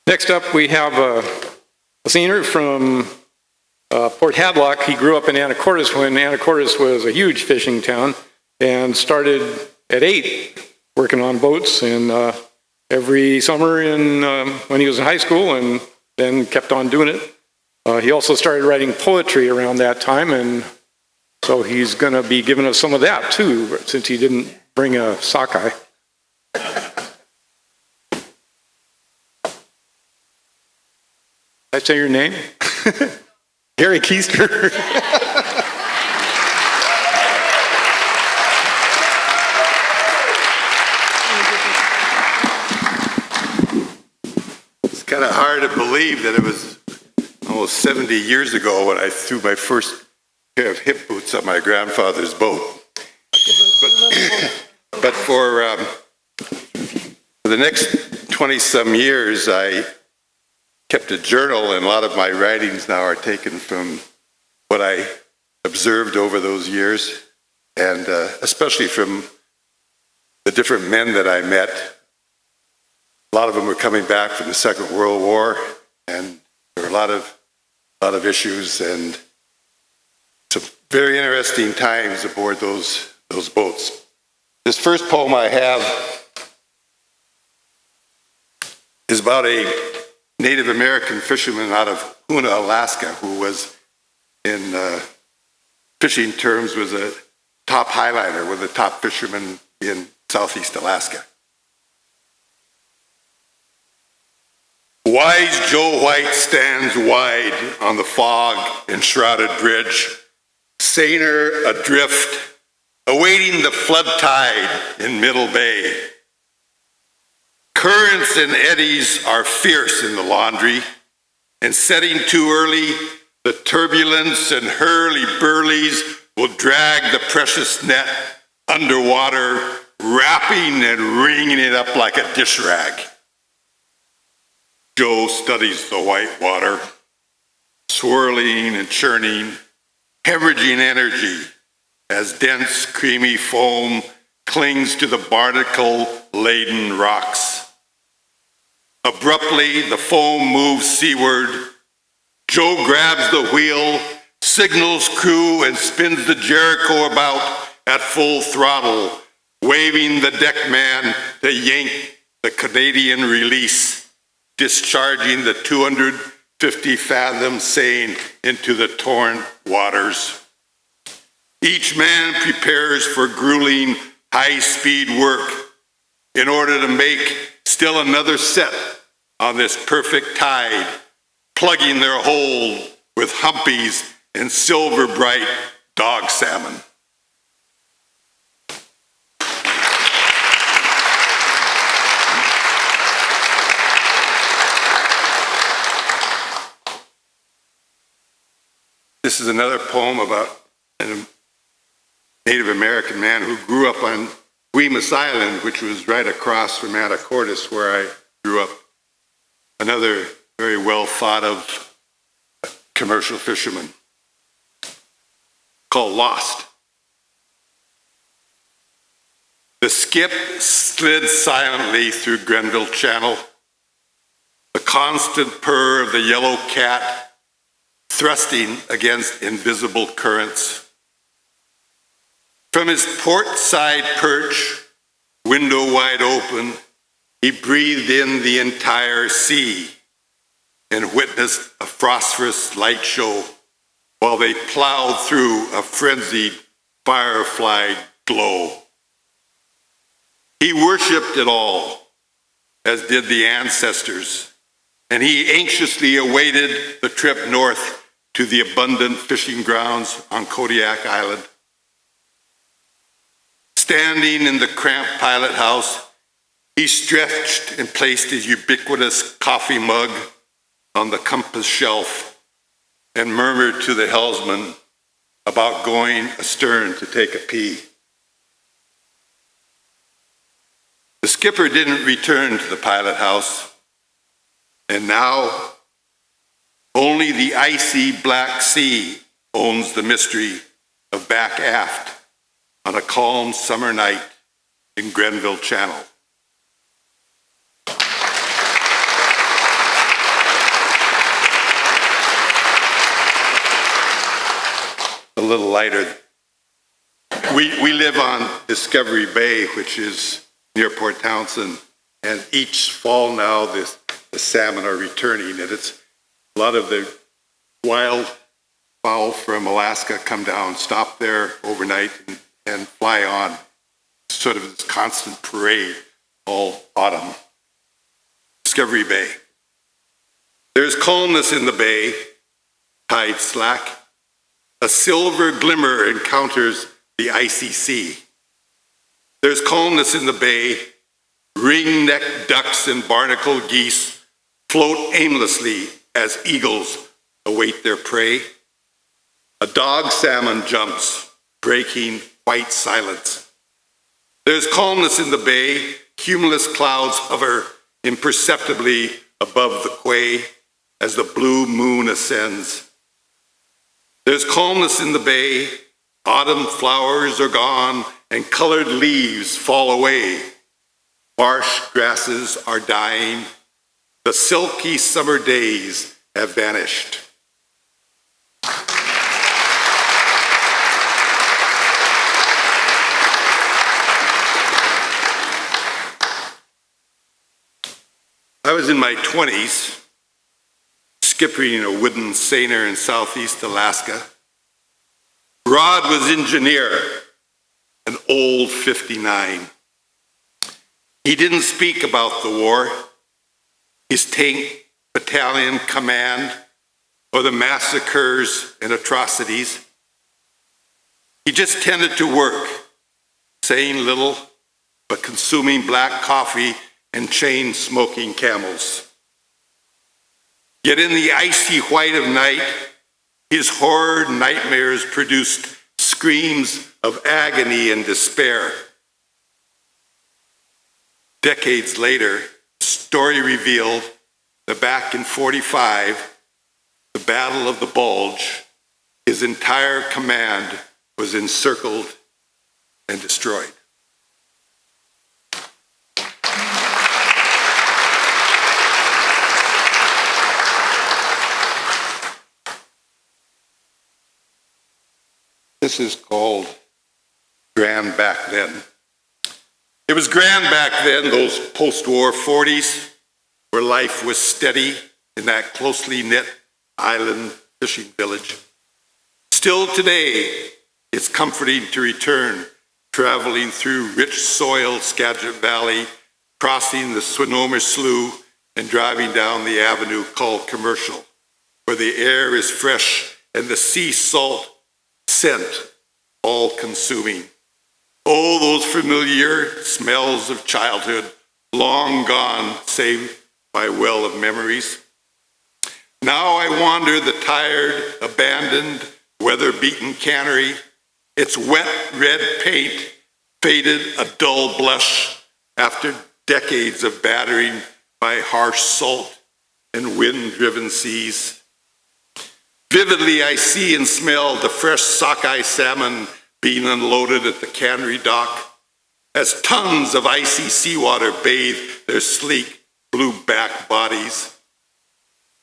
Next up, we have a senior from Port Hadlock. He grew up in Anacortes when Anacortes was a huge fishing town and started at 8 working on boats, and every summer when he was in high school, and then kept on doing it. He also started writing poetry around that time, and so he's going to be giving us some of that too, since he didn't bring a sockeye. Did I say your name? Gary Keister. It's kind of hard to believe that it was almost 70 years ago when I threw my first pair of hip boots on my grandfather's boat. But for the next 20-some years, I kept a journal, and a lot of my writings now are taken from what I observed over those years, and especially from the different men that I met. A lot of them were coming back from the Second World War, and there were a lot of issues and some very interesting times aboard those boats. This first poem I have is about a Native American fisherman out of Hoona, Alaska, who was, in fishing terms, was a top highliner, one of the top fishermen in Southeast Alaska. Wise Joe White stands wide on the fog-enshrouded bridge, seiner adrift, awaiting the flood tide in Middle Bay. Currents and eddies are fierce in the laundry, and setting too early, the turbulence and hurly-burlies will drag the precious net underwater, wrapping and wringing it up like a dish rag. Joe studies the white water, swirling and churning, hemorrhaging energy as dense, creamy foam clings to the barnacle-laden rocks. Abruptly, the foam moves seaward. Joe grabs the wheel, signals crew, and spins the Jericho about at full throttle, waving the deckman to yank the Canadian release, discharging the 250 fathom seine into the torrent waters. Each man prepares for grueling high-speed work in order to make still another set on this perfect tide, plugging their hold with humpies and silver-bright dog salmon. This is another poem about a Native American man who grew up on Guimas Island, which was right across from Anacortes, where I grew up. Another very well thought of commercial fisherman, called Lost. The skip slid silently through Grenville Channel, the constant purr of the yellow cat thrusting against invisible currents. From his port side perch, window wide open, he breathed in the entire sea and witnessed a phosphorus light show while they plowed through a frenzied firefly glow. He worshiped it all, as did the ancestors, and he anxiously awaited the trip north to the abundant fishing grounds on Kodiak Island. Standing in the cramped pilot house, he stretched and placed his ubiquitous coffee mug on the compass shelf and murmured to the helmsman about going astern to take a pee. The skipper didn't return to the pilot house, and now only the icy Black Sea owns the mystery of back aft on a calm summer night in Grenville Channel. little lighter. We live on Discovery Bay, which is near Port Townsend, and each fall now the salmon are returning, and it's a lot of the wild fowl from Alaska come down, stop there overnight, and fly on. Sort of this constant parade all autumn. Discovery Bay. There's calmness in the bay, tide slack. A silver glimmer encounters the icy sea. There's calmness in the bay. Ring-necked ducks and barnacle geese float aimlessly as eagles await their prey. A dog salmon jumps, breaking white silence. There's calmness in the bay. Cumulus clouds hover imperceptibly above the quay as the blue moon ascends. There's calmness in the bay. Autumn flowers are gone and colored leaves fall away. Marsh grasses are dying. The silky summer days have vanished. I was in my 20s, skippering a wooden seiner in southeast Alaska. Rod was engineer, an old 59. He didn't speak about the war, his tank battalion command, or the massacres and atrocities. He just tended to work, saying little, but consuming black coffee and chain-smoking camels. Yet in the icy white of night, his horrid nightmares produced screams of agony and despair. Decades later, story revealed that back in 45, the Battle of the Bulge, his entire command was encircled and destroyed. This is called Grand Back Then. It was grand back then, those post-war 40s, where life was steady in that closely knit island fishing village. Still today, it's comforting to return, traveling through rich soil Skagit Valley, crossing the Swinomish Slough, and driving down the avenue called Commercial, where the air is fresh and the sea salt scent all-consuming. Oh, those familiar smells of childhood, long gone, save by a well of memories. Now I wander the tired, abandoned, weather-beaten cannery. Its wet red paint faded a dull blush after decades of battering by harsh salt and wind-driven seas. Vividly, I see and smell the fresh sockeye salmon being unloaded at the cannery dock as tons of icy seawater bathe their sleek blue-back bodies.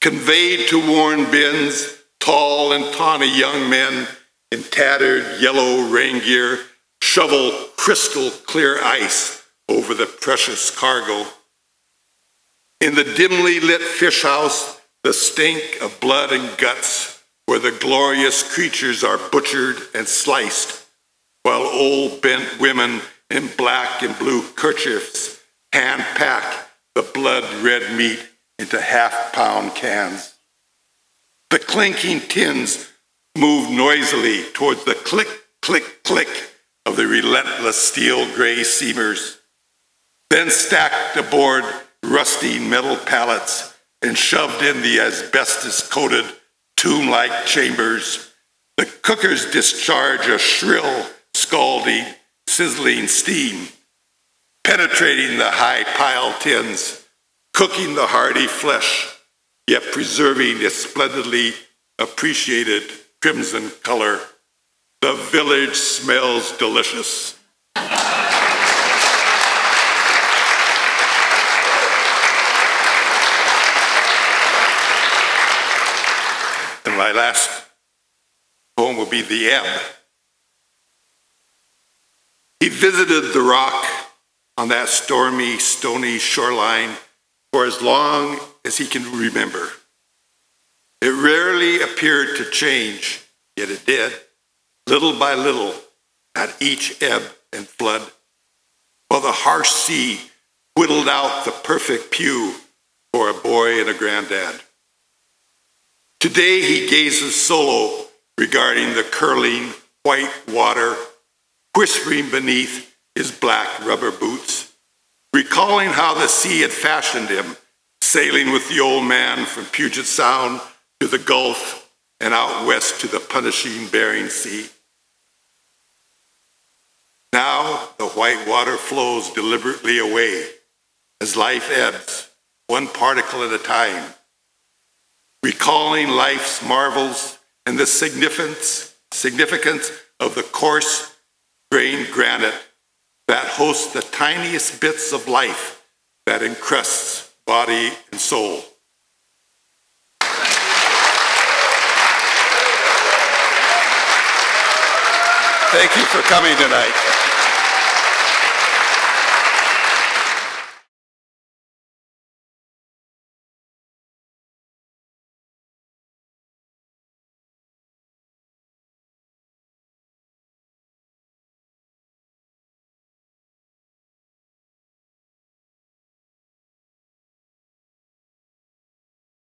Conveyed to worn bins, tall and tawny young men in tattered yellow rain gear shovel crystal clear ice over the precious cargo. In the dimly lit fish house, the stink of blood and guts, where the glorious creatures are butchered and sliced, while old bent women in black and blue kerchiefs hand-pack the blood-red meat into half-pound cans. The clinking tins move noisily towards the click, click, click of the relentless steel-gray seamers, then stacked aboard rusting metal pallets and shoved in the asbestos-coated tomb-like chambers. The cookers discharge a shrill, scalding, sizzling steam, penetrating the high-pile tins, cooking the hearty flesh, yet preserving its splendidly appreciated crimson color. The village smells delicious. And my last poem will be The Ebb. He visited the rock on that stormy, stony shoreline for as long as he can remember. It rarely appeared to change, yet it did, little by little, at each ebb and flood, while the harsh sea whittled out the perfect pew for a boy and a granddad. Today he gazes solo regarding the curling white water, whispering beneath his black rubber boots, recalling how the sea had fashioned him, sailing with the old man from Puget Sound to the Gulf and out west to the punishing Bering Sea. Now the white water flows deliberately away as life ebbs, one particle at a time, recalling life's marvels and the significance of the coarse grained granite that hosts the tiniest bits of life that encrusts body and soul. Thank you for coming tonight.